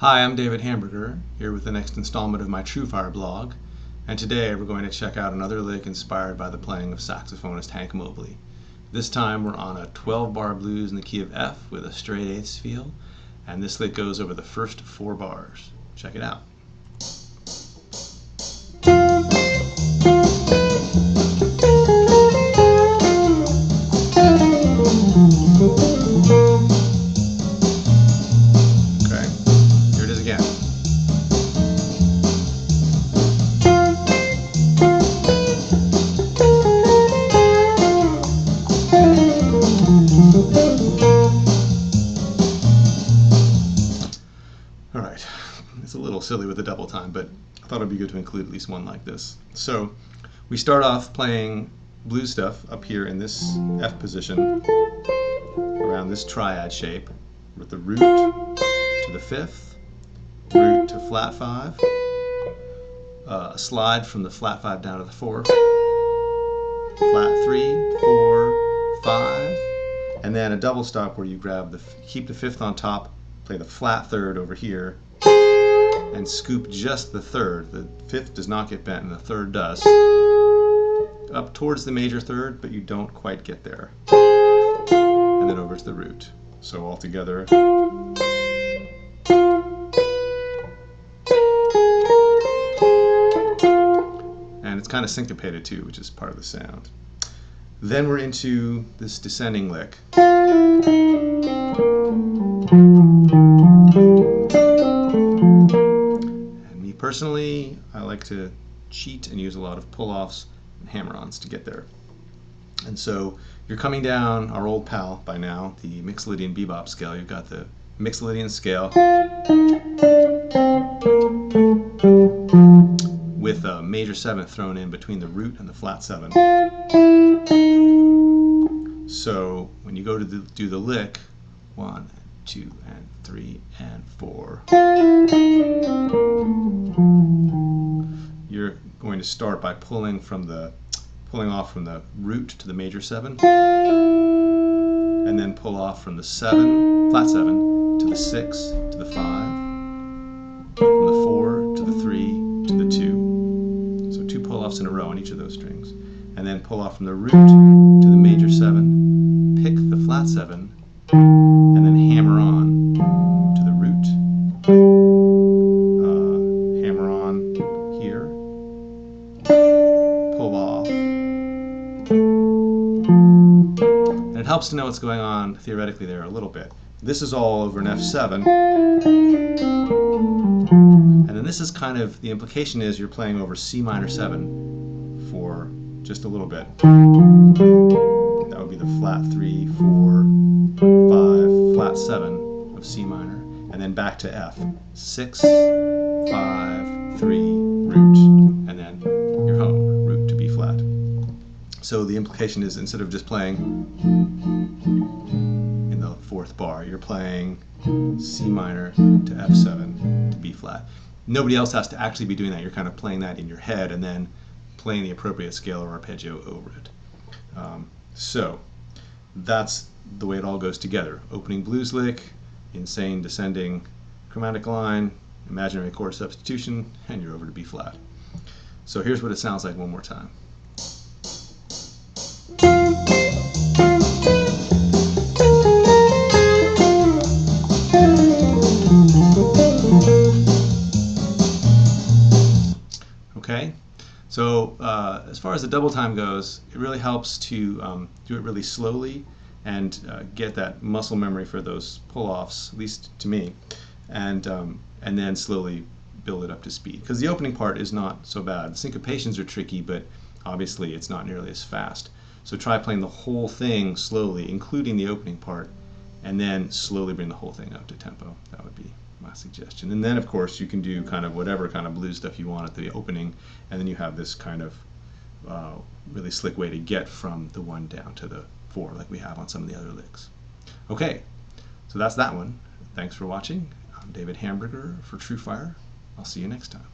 Hi, I'm David Hamburger, here with the next installment of my TrueFire blog, and today we're going to check out another lick inspired by the playing of saxophonist Hank Mobley. This time we're on a 12-bar blues in the key of F with a straight eighths feel, and this lick goes over the first 4 bars. Check it out. Alright, it's a little silly with the double time, but I thought it'd be good to include at least one like this. So, we start off playing blues stuff up here in this F position, around this triad shape, with the root to the 5th, root to flat 5, a slide from the flat 5 down to the 4th, flat 3, 4, 5, and then a double stop where you grab keep the 5th on top, play the flat 3rd over here, and scoop just the 3rd. The 5th does not get bent and the 3rd does. Up towards the major 3rd, but you don't quite get there. And then over to the root. So all together. And it's kind of syncopated too, which is part of the sound. Then we're into this descending lick. And me personally, I like to cheat and use a lot of pull-offs and hammer-ons to get there. And so you're coming down our old pal by now, the Mixolydian bebop scale. You've got the Mixolydian scale with a major 7th thrown in between the root and the flat 7. So when you go to do the lick, 1, 2, and 3, and 4, you're going to start by pulling off from the root to the major 7, and then pull off from the 7, flat 7, to the 6, to the 5, from the 4 to the 3 to the 2. So 2 pull-offs in a row on each of those strings. And then pull off from the root to the major 7, pick the flat 7, and then hammer on to the root. Hammer on here, pull off. And it helps to know what's going on theoretically there a little bit. This is all over an F7. And then this is kind of, the implication is you're playing over C minor 7 for just a little bit. That would be the flat 3, 4, 5, flat 7 of C minor, and then back to F. 6, 5, 3, root, and then you're home, root to B flat. So the implication is instead of just playing in the 4th bar, you're playing C minor to F7 to B flat. Nobody else has to actually be doing that. You're kind of playing that in your head and then playing the appropriate scale or arpeggio over it. So that's the way it all goes together. Opening blues lick, insane descending chromatic line, imaginary chord substitution, and you're over to B flat. So here's what it sounds like one more time. Okay, so as far as the double time goes, it really helps to do it really slowly and get that muscle memory for those pull-offs, at least to me, and then slowly build it up to speed. Because the opening part is not so bad. The syncopations are tricky, but obviously it's not nearly as fast. So try playing the whole thing slowly, including the opening part, and then slowly bring the whole thing up to tempo. That would be my suggestion. And then of course you can do kind of whatever kind of blues stuff you want at the opening, and then you have this kind of really slick way to get from the 1 down to the 4 like we have on some of the other licks. Okay, so that's that one. Thanks for watching. I'm David Hamburger for TrueFire. I'll see you next time.